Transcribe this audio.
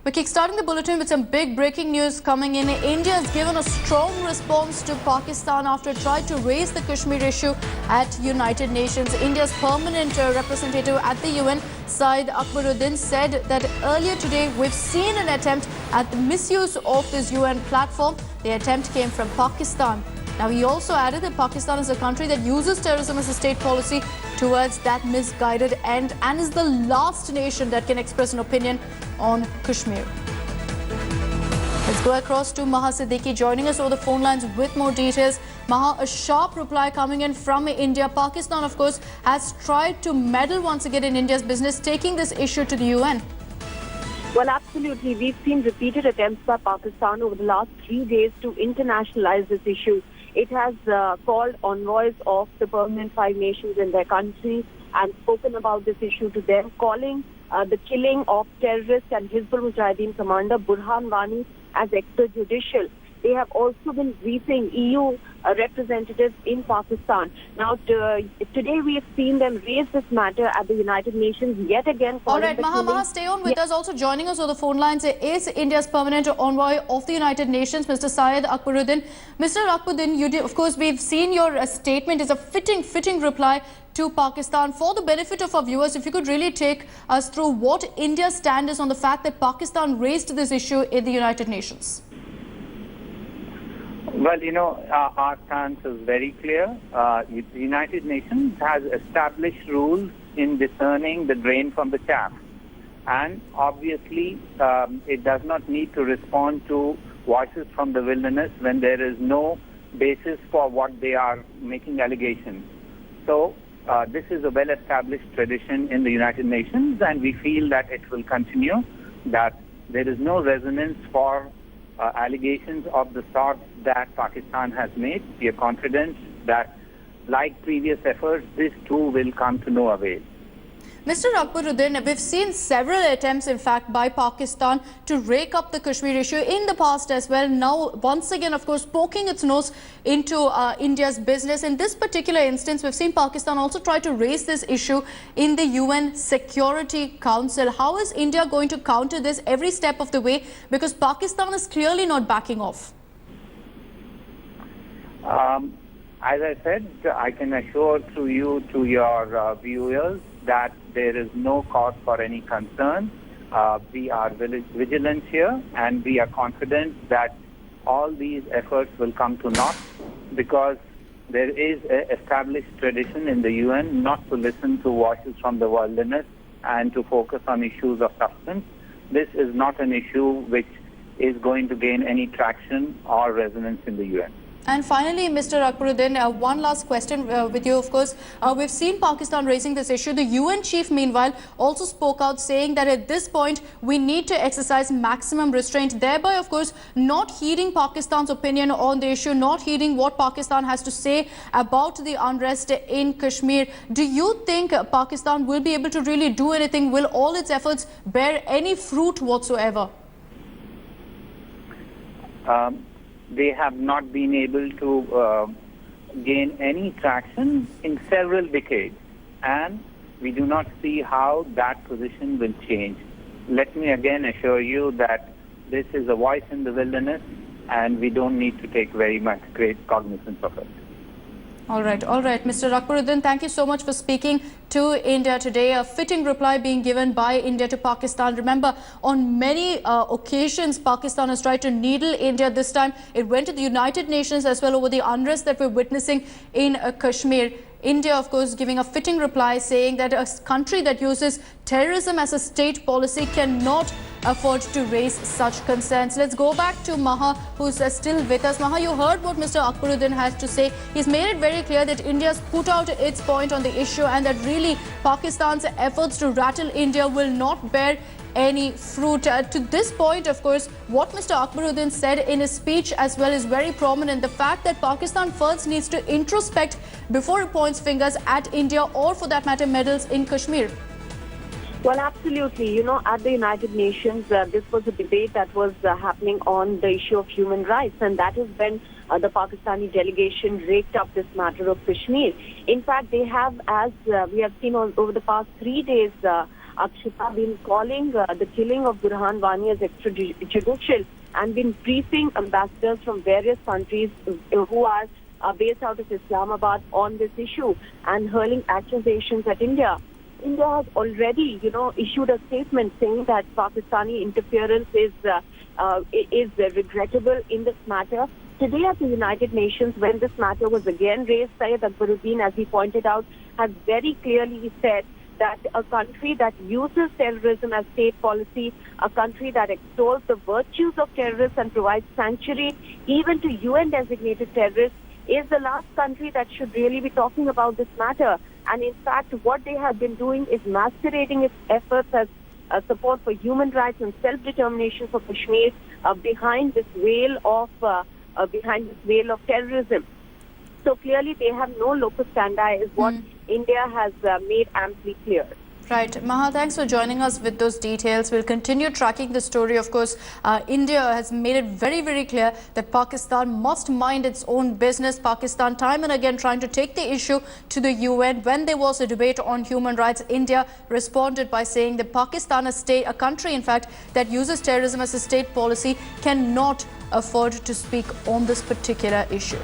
We're kickstarting the bulletin with some big breaking news coming in. India has given a strong response to Pakistan after it tried to raise the Kashmir issue at United Nations. India's permanent representative at the UN, Syed Akbaruddin, said that earlier today we've seen an attempt at the misuse of this UN platform. The attempt came from Pakistan. Now, he also added that Pakistan is a country that uses terrorism as a state policy towards that misguided end and is the last nation that can express an opinion on Kashmir. Let's go across to Maha Siddiqui joining us over the phone lines with more details. Maha, a sharp reply coming in from India. Pakistan, of course, has tried to meddle once again in India's business, taking this issue to the UN. Well, absolutely. We've seen repeated attempts by Pakistan over the last 3 days to internationalize this issue. It has called envoys of the permanent 5 nations in their country and spoken about this issue to them, calling the killing of terrorist and Hizbul Mujahideen commander Burhan Wani as extrajudicial. They have also been briefing EU representatives in Pakistan. Now, today we have seen them raise this matter at the United Nations yet again. All right, Maha, stay on with us. Also joining us on the phone lines is India's permanent envoy of the United Nations, Mr. Syed Akbaruddin. Mr. Akbaruddin, of course, we've seen your statement is a fitting reply to Pakistan. For the benefit of our viewers, if you could really take us through what India's stand is on the fact that Pakistan raised this issue in the United Nations. Well, our stance is very clear. The United Nations has established rules in discerning the grain from the chaff. And obviously, it does not need to respond to voices from the wilderness when there is no basis for what they are making allegations. So, this is a well-established tradition in the United Nations, and we feel that it will continue, that there is no resonance for allegations of the sort that Pakistan has made. We are confident that, like previous efforts, this too will come to no avail. Mr. Akbaruddin, we've seen several attempts, in fact, by Pakistan to rake up the Kashmir issue in the past as well. Now, once again, of course, poking its nose into India's business. In this particular instance, we've seen Pakistan also try to raise this issue in the UN Security Council. How is India going to counter this every step of the way? Because Pakistan is clearly not backing off. As I said, I can assure to your viewers, that there is no cause for any concern. We are vigilant here, and we are confident that all these efforts will come to naught, because there is an established tradition in the UN not to listen to voices from the wilderness and to focus on issues of substance. This is not an issue which is going to gain any traction or resonance in the UN. And finally, Mr. Akbaruddin, one last question with you, of course. We've seen Pakistan raising this issue. The UN chief, meanwhile, also spoke out saying that at this point, we need to exercise maximum restraint, thereby, of course, not heeding Pakistan's opinion on the issue, not heeding what Pakistan has to say about the unrest in Kashmir. Do you think Pakistan will be able to really do anything? Will all its efforts bear any fruit whatsoever? They have not been able to gain any traction in several decades, and we do not see how that position will change. Let me again assure you that this is a voice in the wilderness, and we don't need to take very much great cognizance of it. All right. Mr. Akbaruddin, thank you so much for speaking to India today. A fitting reply being given by India to Pakistan. Remember, on many occasions, Pakistan has tried to needle India. This time, it went to the United Nations as well over the unrest that we're witnessing in Kashmir. India, of course, giving a fitting reply, saying that a country that uses terrorism as a state policy cannot afford to raise such concerns. Let's go back to Maha, who's still with us. Maha, you heard what Mr. Akbaruddin has to say. He's made it very clear that India's put out its point on the issue and that really Pakistan's efforts to rattle India will not bear any fruit. To this point, of course, what Mr. Akbaruddin said in his speech as well is very prominent. The fact that Pakistan first needs to introspect before it points fingers at India or, for that matter, meddles in Kashmir. Well, absolutely. At the United Nations, this was a debate that was happening on the issue of human rights, and that is when the Pakistani delegation raked up this matter of Kashmir. In fact, they have, as we have seen over the past 3 days, Akshita, been calling the killing of Burhan Wani as extrajudicial and been briefing ambassadors from various countries who are based out of Islamabad on this issue and hurling accusations at India. India has already, issued a statement saying that Pakistani interference is regrettable in this matter. Today at the United Nations, when this matter was again raised, Syed Akbaruddin, as he pointed out, has very clearly said that a country that uses terrorism as state policy, a country that extols the virtues of terrorists and provides sanctuary even to UN-designated terrorists, is the last country that should really be talking about this matter. And in fact, what they have been doing is masquerading its efforts as support for human rights and self-determination for Kashmir behind this veil of terrorism. So clearly, they have no locus standi, is what India has made amply clear. Right. Maha, thanks for joining us with those details. We'll continue tracking the story. Of course, India has made it very, very clear that Pakistan must mind its own business. Pakistan time and again trying to take the issue to the UN. When there was a debate on human rights, India responded by saying that Pakistan, a country, in fact, that uses terrorism as a state policy, cannot afford to speak on this particular issue.